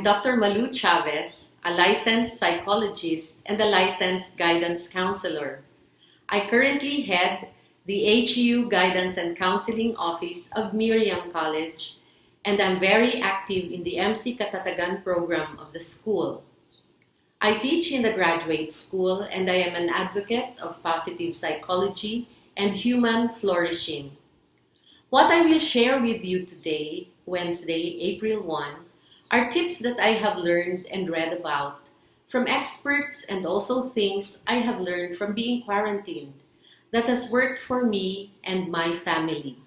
Dr. Malou Chavez, a licensed psychologist and a licensed guidance counselor. I currently head the HU Guidance and Counseling Office of Miriam College, and I'm very active in the MC Katatagan program of the school. I teach in the graduate school, and I am an advocate of positive psychology and human flourishing. What I will share with you today, Wednesday, April 1, are tips that I have learned and read about from experts, and also things I have learned from being quarantined that has worked for me and my family.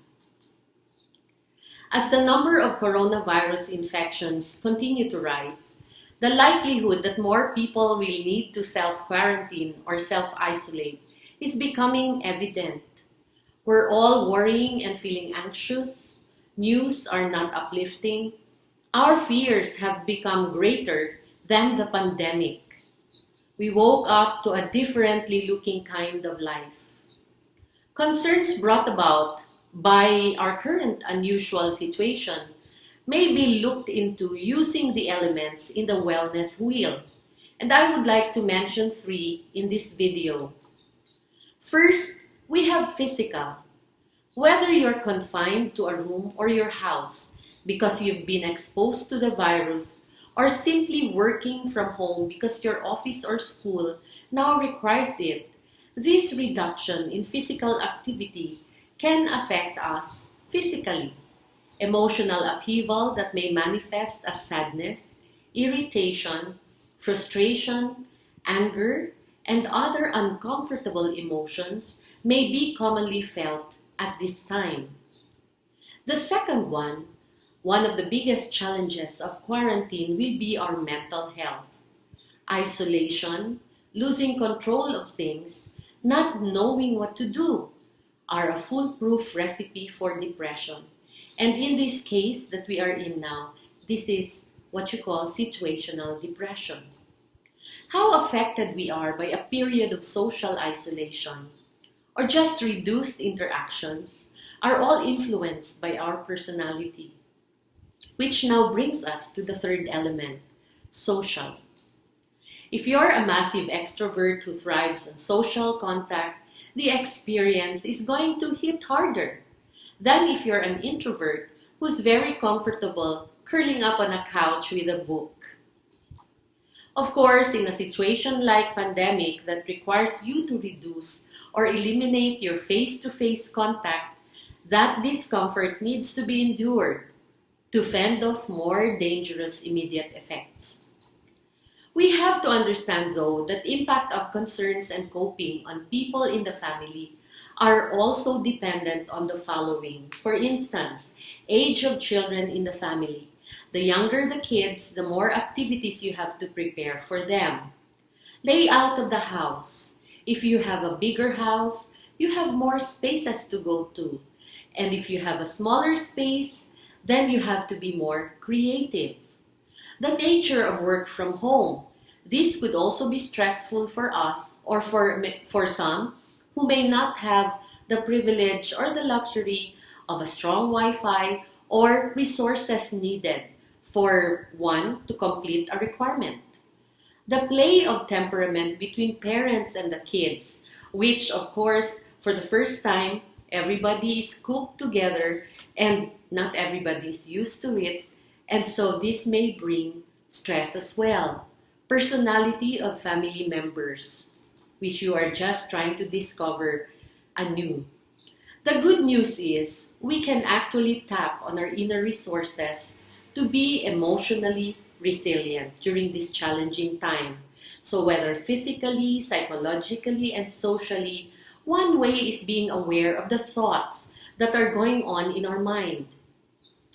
As the number of coronavirus infections continue to rise, the likelihood that more people will need to self-quarantine or self-isolate is becoming evident. We're all worrying and feeling anxious. News are not uplifting. Our fears have become greater than the pandemic. We woke up to a differently looking kind of life. Concerns brought about by our current unusual situation may be looked into using the elements in the wellness wheel, and I would like to mention 3 in this video. First, we have physical. Whether you're confined to a room or your house because you've been exposed to the virus, or simply working from home because your office or school now requires it, this reduction in physical activity can affect us physically. Emotional upheaval that may manifest as sadness, irritation, frustration, anger, and other uncomfortable emotions may be commonly felt at this time. The second one of the biggest challenges of quarantine will be our mental health. Isolation, losing control of things, not knowing what to do, are a foolproof recipe for depression. And in this case that we are in now, this is what you call situational depression. How affected we are by a period of social isolation or just reduced interactions are all influenced by our personality. Which now brings us to the third element, social. If you're a massive extrovert who thrives on social contact, the experience is going to hit harder than if you're an introvert who's very comfortable curling up on a couch with a book. Of course, in a situation like pandemic that requires you to reduce or eliminate your face-to-face contact, that discomfort needs to be endured to fend off more dangerous immediate effects. We have to understand, though, that the impact of concerns and coping on people in the family are also dependent on the following. For instance, age of children in the family. The younger the kids, the more activities you have to prepare for them. Layout of the house. If you have a bigger house, you have more spaces to go to. And if you have a smaller space, then you have to be more creative. The nature of work from home. This could also be stressful for us or for some who may not have the privilege or the luxury of a strong Wi-Fi or resources needed for one to complete a requirement. The play of temperament between parents and the kids, which of course for the first time everybody is cooped together and not everybody is used to it, and so this may bring stress as well. Personality of family members, which you are just trying to discover anew. The good news is we can actually tap on our inner resources to be emotionally resilient during this challenging time. So whether physically, psychologically, and socially, one way is being aware of the thoughts that are going on in our mind.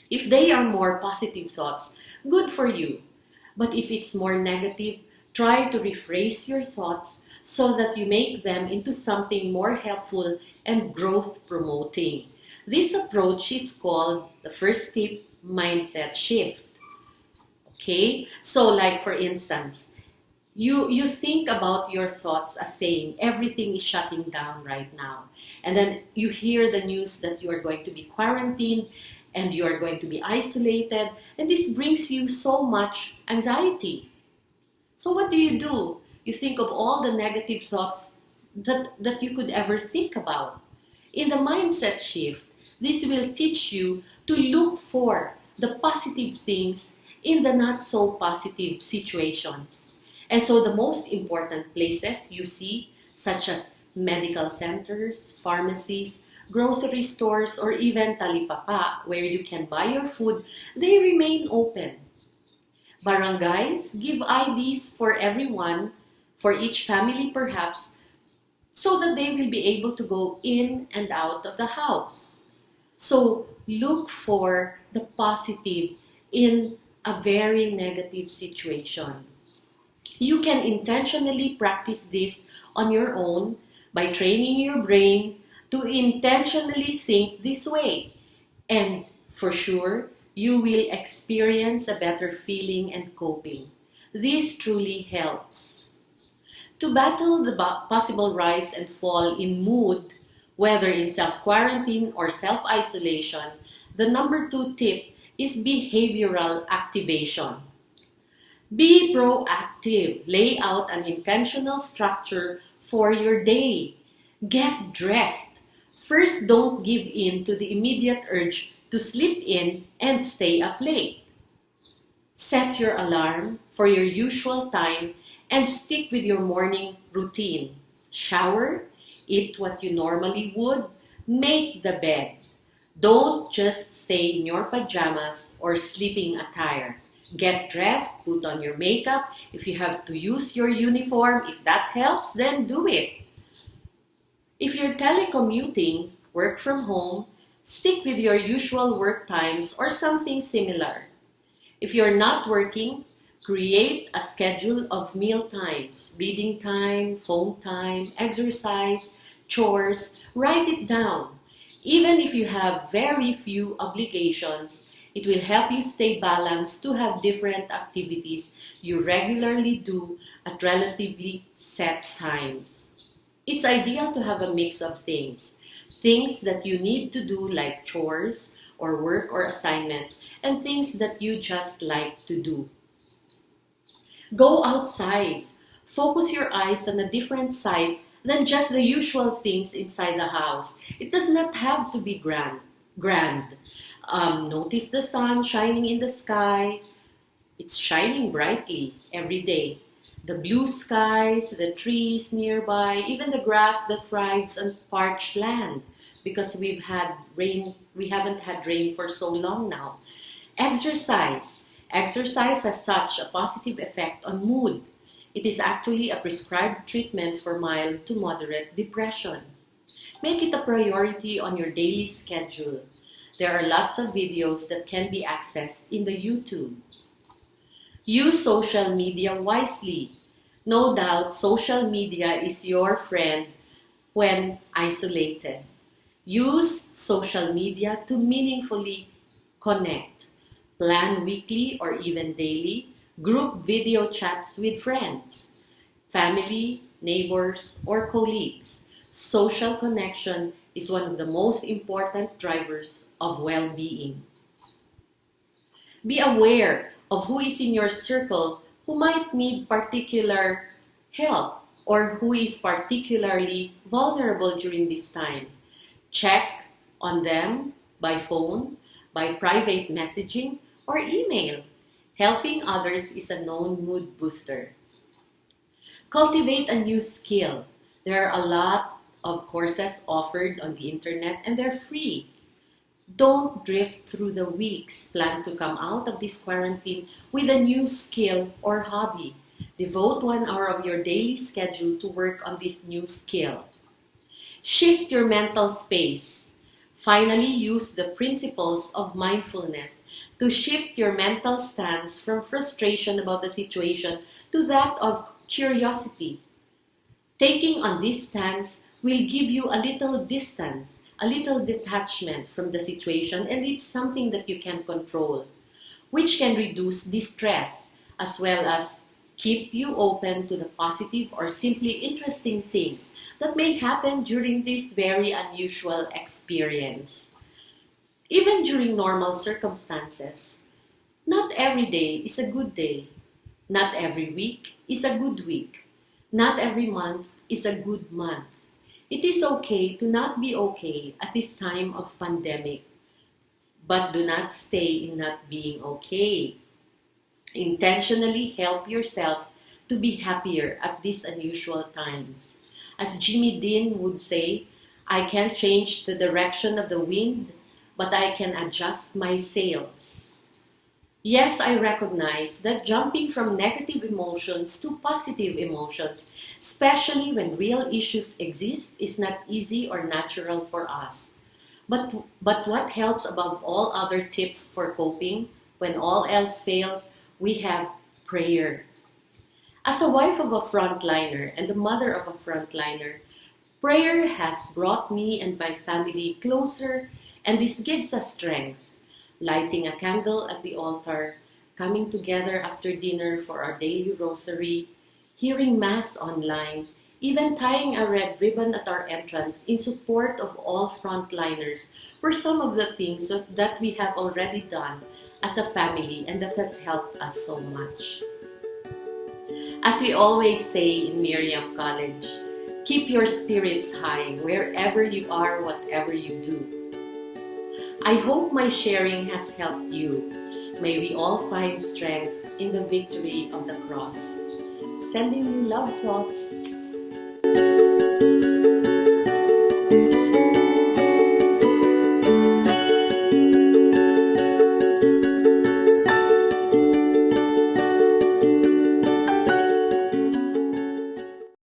If they are more positive thoughts, good for you. But if it's more negative, try to rephrase your thoughts so that you make them into something more helpful and growth promoting. This approach is called the first tip, mindset shift. Okay? So like for instance, you think about your thoughts as saying everything is shutting down right now. And then you hear the news that you are going to be quarantined and you are going to be isolated. And this brings you so much anxiety. So what do? You think of all the negative thoughts that you could ever think about. In the mindset shift, this will teach you to look for the positive things in the not so positive situations. And so the most important places you see, such as medical centers, pharmacies, grocery stores, or even talipapa, where you can buy your food, they remain open. Barangays give IDs for everyone, for each family perhaps, so that they will be able to go in and out of the house. So look for the positive in a very negative situation. You can intentionally practice this on your own by training your brain to intentionally think this way. And for sure, you will experience a better feeling and coping. This truly helps. To battle the possible rise and fall in mood, whether in self-quarantine or self-isolation, the number 2 tip is behavioral activation. Be proactive. Lay out an intentional structure for your day. Get dressed. First, don't give in to the immediate urge to sleep in and stay up late. Set your alarm for your usual time and stick with your morning routine. Shower, eat what you normally would, make the bed. Don't just stay in your pajamas or sleeping attire. Get dressed, put on your makeup. If you have to use your uniform, if that helps, then do it. If you're telecommuting, work from home, stick with your usual work times or something similar. If you're not working, create a schedule of meal times, reading time, phone time, exercise, chores. Write it down. Even if you have very few obligations, it will help you stay balanced to have different activities you regularly do at relatively set times. It's ideal to have a mix of things. Things that you need to do like chores or work or assignments, and things that you just like to do. Go outside. Focus your eyes on a different side than just the usual things inside the house. It does not have to be grand. Notice the sun shining in the sky. It's shining brightly every day. The blue skies, the trees nearby, even the grass that thrives on parched land because we haven't had rain for so long now. Exercise. Exercise has such a positive effect on mood. It is actually a prescribed treatment for mild to moderate depression. Make it a priority on your daily schedule. There are lots of videos that can be accessed in the YouTube. Use social media wisely. No doubt social media is your friend when isolated. Use social media to meaningfully connect. Plan weekly or even daily group video chats with friends, family, neighbors, or colleagues. Social connection is one of the most important drivers of well-being. Be aware of who is in your circle who might need particular help or who is particularly vulnerable during this time. Check on them by phone, by private messaging, or email. Helping others is a known mood booster. Cultivate a new skill. There are a lot of courses offered on the internet and they're free. Don't drift through the weeks. Plan to come out of this quarantine with a new skill or hobby. Devote 1 hour of your daily schedule to work on this new skill. Shift your mental space. Finally, use the principles of mindfulness to shift your mental stance from frustration about the situation to that of curiosity. Taking on this stance will give you a little distance, a little detachment from the situation, and it's something that you can control, which can reduce distress as well as keep you open to the positive or simply interesting things that may happen during this very unusual experience. Even during normal circumstances, not every day is a good day. Not every week is a good week. Not every month is a good month. It is okay to not be okay at this time of pandemic, but do not stay in not being okay. Intentionally help yourself to be happier at these unusual times. As Jimmy Dean would say, I can't change the direction of the wind, but I can adjust my sails. Yes, I recognize that jumping from negative emotions to positive emotions, especially when real issues exist, is not easy or natural for us. But what helps above all other tips for coping when all else fails, we have prayer. As a wife of a frontliner and a mother of a frontliner, prayer has brought me and my family closer, and this gives us strength. Lighting a candle at the altar, coming together after dinner for our daily rosary, hearing Mass online, even tying a red ribbon at our entrance in support of all frontliners were some of the things that we have already done as a family and that has helped us so much. As we always say in Miriam College, keep your spirits high wherever you are, whatever you do. I hope my sharing has helped you. May we all find strength in the victory of the cross. Sending you love thoughts.